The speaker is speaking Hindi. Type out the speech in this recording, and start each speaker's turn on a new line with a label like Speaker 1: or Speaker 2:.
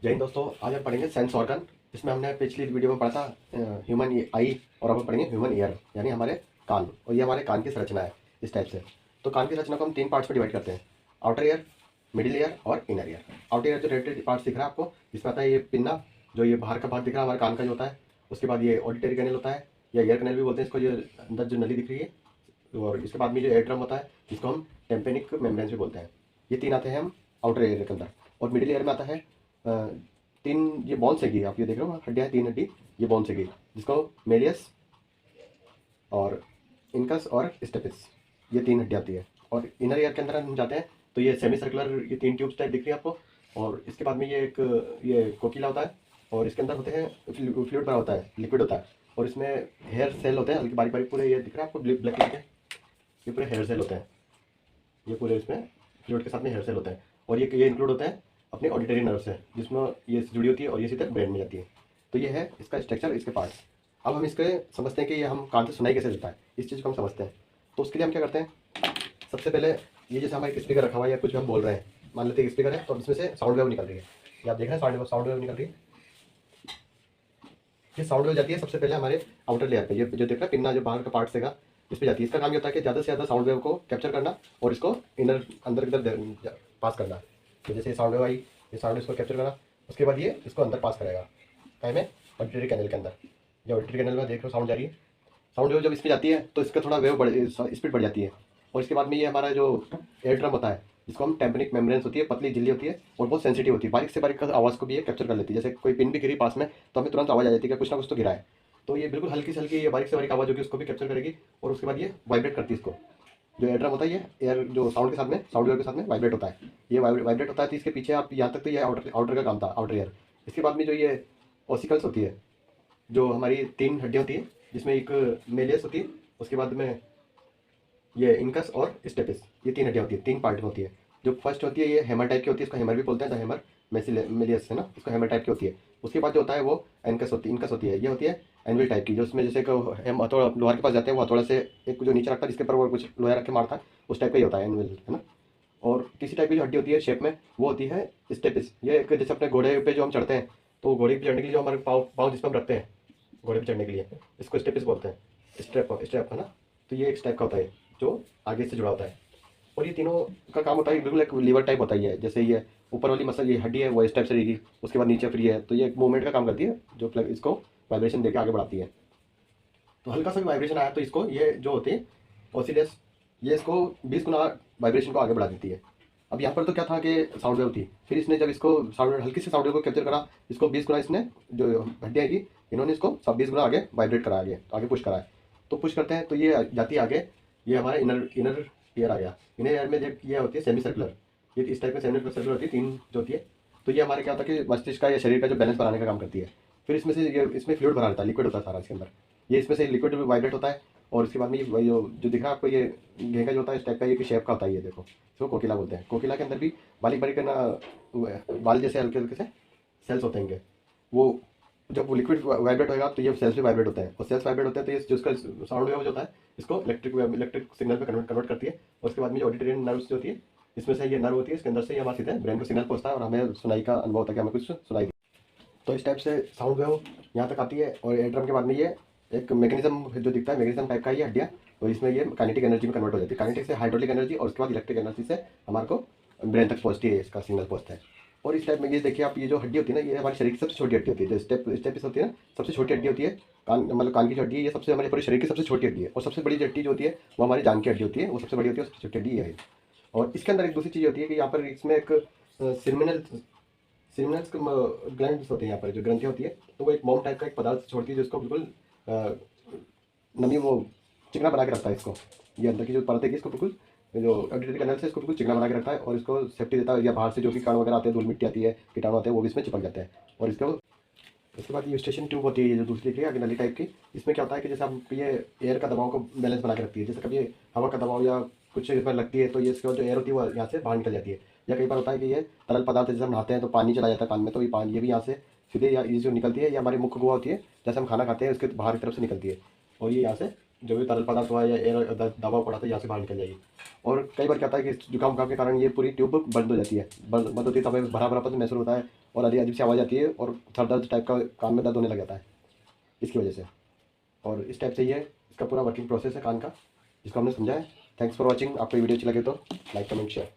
Speaker 1: जय हिंद दोस्तों। आज हम पढ़ेंगे सेंस ऑर्गन। इसमें हमने पिछली वीडियो में पढ़ा था ह्यूमन आई, और अब हम पढ़ेंगे ह्यूमन ईयर यानी हमारे कान। और ये हमारे कान की संरचना है इस टाइप से। तो कान की संरचना को हम 3 पार्ट्स में डिवाइड करते हैं: आउटर ईयर, मिडिल ईयर और इनर ईयर। आउटर ईयर जो रेड पार्ट्स दिख रहा है आपको, इसमें आता है ये पिन्ना, जो ये बाहर का भाग दिख रहा है हमारे कान का जो होता है। उसके बाद ये ऑडिटरी कैनल होता है, या ईयर कैनल भी बोलते हैं इसको, ये अंदर जो नली दिख रही है। और इसके बाद में जो एयर ड्रम होता है, जिसको हम टेम्पेनिक मेम्ब्रेन भी बोलते हैं। ये 3 आते हैं हम आउटर एयर के अंदर। और मिडिल एयर में आता है 3, ये बॉन्स हैगी, आप ये देख रहे हो हड्डियाँ, 3 हड्डी, ये बॉन्स हैगी, जिसको मेलियस और इनकस और स्टेपिस, ये 3 हड्डियाँ आती है। और इनर ईयर के अंदर हम जाते हैं तो ये सेमी सर्कुलर, ये 3 ट्यूब्स टाइप दिख रही है आपको। और इसके बाद में ये एक ये कोकिला होता है, और इसके अंदर होते हैं फ्लूइड भरा होता है, लिक्विड होता है। और इसमें हेयर सेल होते हैं हल्के बारीक बारीक पूरे, ये दिख रहा है आपको ब्लैक कलर के, ये पूरे हेयर सेल होते हैं। ये पूरे इसमें फ्लूइड के साथ में हेयर सेल होता है। और ये इंक्लूड होता है अपने ऑडिटरी नर्व से, जिसमें ये जुड़ी होती है और ये सीधे ब्रेन में जाती है। तो ये है इसका स्ट्रक्चर, इसके पार्ट्स। अब हम इसके समझते हैं कि ये हम कान से सुनाई कैसे देता है, इस चीज़ को हम समझते हैं। तो उसके लिए हम क्या करते हैं, सबसे पहले ये जैसे हमारा एक स्पीकर रखा हुआ है या कुछ हम बोल रहे हैं, मान लेते हैं स्पीकर है, तो इसमें से साउंड वेव निकल रही है। ये आप देख रहे हैं साउंड वेव निकल रही है। ये साउंड वेव जाती है सबसे पहले हमारे आउटर लेयर पे, ये जो देख रहा है पिन्ना, जो बाहर का पार्ट सेगा, इस पे जाती है। इसका काम ये होता है कि ज़्यादा से ज़्यादा साउंड वेव को कैप्चर करना और इसको इनर अंदर की तरफ पास करना। तो जैसे साउंड वेव आई, ये साउंड इसको कैप्चर करा, उसके बाद ये इसको अंदर पास करेगा कहीं में ऑडिटरी कैनल के अंदर। जो ऑडिटरी कैनल में देख रहे हो साउंड जा रही है, साउंड वेव जब इसमें जाती है तो इसका थोड़ा वेव स्पीड बढ़ जाती है। और इसके बाद में ये हमारा जो एयर ड्रम होता है, जिसको हम टेम्पेनिक मेम्ब्रेन्स होती है, पतली झिल्ली होती है और बहुत सेंसिटिव होती है, बारीक से बारीक आवाज़ को भी ये कैप्चर कर लेती है। जैसे कोई पिन भी गिरी पास में तो हमें तुरंत आवाज़ आ जाती है कि कुछ ना कुछ तो गिरा है। तो ये बिल्कुल हल्की से हल्की, ये बारीक से बारीक आवाज़ होगी, उसको भी कैप्चर करेगी। और उसके बाद ये वाइब्रेट करती है इसको। जो एयर ड्रम होता है ये एयर जो साउंड के साथ में, साउंड वेव के साथ में वाइब्रेट होता है। ये वाइब्रेट होता है, तो इसके पीछे आप यहाँ तक तो ये आउटर आउटर का काम था, आउटर ईयर। इसके बाद में जो ये ऑसिकल्स होती है, जो हमारी 3 हड्डियाँ होती है, जिसमें एक मेलियस होती है, उसके बाद में ये इनकस और स्टेपिस, ये 3 हड्डियाँ होती है, 3 पार्ट में होती है। जो फर्स्ट होती है ये हैमर टाइप की होती है, इसको हैमर भी बोलते हैं, द हैमर मेलियस है ना, इसको हैमर टाइप की होती है। उसके बाद जो होता है वो इनकस होती है, ये होती है एनविल टाइप की, जो उसमें जैसे हम हथौड़ा लोहार के पास जाते हैं, वो हथौड़ा से एक जो नीचे रखता है जिसके ऊपर वो कुछ लोहा रख के मारता है, उस टाइप का ही होता है एनविल, है ना। और किसी टाइप की जो हड्डी होती है शेप में, वो होती है स्टेपिस। ये एक जैसे अपने घोड़े पे जो हम चढ़ते हैं, तो घोड़े पे चढ़ने के लिए जो हमारे पाँव पाँव जिस पर हम रखते हैं घोड़े पे चढ़ने के लिए, इसको स्टेपिस बोलते हैं, स्टेप है ना। तो ये एक स्टेप का होता है जो आगे से जुड़ा होता है। और ये तीनों का काम होता है बिल्कुल एक लीवर टाइप होता ही है। जैसे ये ऊपर वाली मसल, ये हड्डी है, वो इस टाइप से रहेगी, उसके बाद नीचे फ्री है, तो ये एक मूवमेंट का काम करती है, जो इसको वाइब्रेशन देकर आगे बढ़ाती है। तो हल्का सा भी वाइब्रेशन आया तो इसको ये जो होती है ऑसिलेस, ये इसको 20 गुना वाइब्रेशन को आगे बढ़ा देती है। अब यहाँ पर तो क्या था कि साउंड वेव थी, फिर इसने जब इसको साउंड हल्की से साउंड वेव को कैप्चर करा, इसको 20 गुना इसने जो हड्डियाँ की, इन्होंने इसको सब 20 गुना आगे वाइब्रेट करा, आगे पुश करा है। तो पुश करते हैं तो ये जाती है आगे, ये हमारा इनर इनर ईयर आ गया। इनर ईयर में जब ये होती है सेमी सर्कुलर, ये इस टाइप में सेमी सर्कुलर होती है, 3 जो होती है। तो ये हमारे क्या होता है कि मस्तिष्क का या शरीर का जो बैलेंस बनाने का काम करती है। फिर इसमें से ये इसमें फ्लूइड भरा रहता है, लिक्विड होता है सारा इसके अंदर। ये इसमें से लिक्विड वाइब्रेट होता है। और उसके बाद में ये जो दिख रहा है आपको, ये घेंगा जो होता है इस टाइप का, ये शेप का होता है, ये देखो इसको कोकिला बोलते हैं। कोकिला के अंदर भी बारीक बारीक ना बाल जैसे हल्के हल्के से सेल्स होते हैं, वो जब वो लिक्विड वाइब्रेट होगा तो ये सेल्स भी वाइब्रेट होते हैं, और सेल्स वाइब्रेट होते हैं तो ये जो इसका साउंड वेव जो होता है, इसको इलेक्ट्रिक सिग्नल में कन्वर्ट करती है। और उसके बाद में जो ऑडिटरी नर्व्स जो होती है, इसमें से ये नर्व होती है, इसके अंदर से ये हमारे सीधे ब्रेन को सिग्नल पहुंचता है और हमें सुनाई का अनुभव होता है कि हमें कुछ सुनाई। तो इस टाइप से साउंड वेव यहाँ तक आती है। और एयर ड्रम के बाद में ये एक मैकेनिज्म जो दिखता है, मैकेनिज्म टाइप का ये हड्डियाँ, और इसमें ये काइनेटिक एनर्जी में कन्वर्ट हो जाती है, काइनेटिक से हाइड्रोलिक एनर्जी, और उसके बाद इलेक्ट्रिक एनर्जी से हमारे को ब्रेन तक पहुँचती है, इसका सिग्नल पहुँचता है। और इस टाइप में ये देखिए आप, ये जो हड्डी होती है ना, ये हमारे शरीर की सबसे छोटी हड्डी होती है, जो स्टेपिस होती है ना, सबसे छोटी हड्डी होती है। कान मतलब कान की जो हड्डी है, ये सबसे हमारे पूरे शरीर की सबसे छोटी हड्डी है। और सबसे बड़ी हड्डी जो होती है वो हमारी जान की हड्डी होती है, वो सबसे बड़ी होती है, सबसे छोटी हड्डी ये है। और इसके अंदर एक दूसरी चीज़ होती है कि यहाँ पर इसमें एक सिग्नल सिग्नल्स ग्लैंड्स होते हैं, यहाँ पर जो ग्रंथियाँ होती है, तो वो एक मोम टाइप का एक पदार्थ छोड़ती है, जिसको बिल्कुल नमी वो चिकना बना के रखता है इसको। ये अंदर की जो परत है इसको बिल्कुल, जो ऑडिटरी कैनल से इसको बिल्कुल चिकना बना के रखता है, और इसको सेफ्टी देता है, या बाहर से जो भी कीटाणु वगैरह आते हैं, धूल मिट्टी आती है, कीटाणु आते हैं, वो भी इसमें चिपक जाते हैं। और इसको उसके बाद ये स्टेशन ट्यूब होती है, ये जो दूसरी की आगे नली टाइप की, इसमें क्या होता है कि जैसे हम ये एयर का दबाव को बैलेंस बना के रखती है। जैसे कभी हवा का दबाव या कुछ इस पर लगती है, तो ये इसका जो एयर होती है वो यहाँ से बाहर निकल जाती है। या कई बार होता है कि ये तरल पदार्थ जैसे हम नहाते हैं तो पानी चला जाता है कान में, तो ये पानी ये भी यहाँ से सीधे, या ये जो निकलती है, ये हमारी मुख्य गुहा होती है, जैसे हम खाना खाते हैं उसके बाहर की तरफ से निकलती है, और ये यहाँ से जो भी तरल पदार्थ हुआ या एयर दबाव पड़ा था यहाँ से बाहर निकल जाएगी। और कई बार क्या होता है कि जुकाम वुकाम के कारण ये पूरी ट्यूब बंद हो जाती है, बंद होती है, तब हमें भरा भरापन महसूस होता है और अजीब सी आवाज़ आती है और सर दर्द टाइप का कान में दर्द होने लग जाता है इसकी वजह से। और इस टाइप से ये इसका पूरा वर्किंग प्रोसेस है कान का, जिसको हमने समझा है। Thanks for watching. आपको ये वीडियो अच्छी लगे तो लाइक कमेंट शेयर।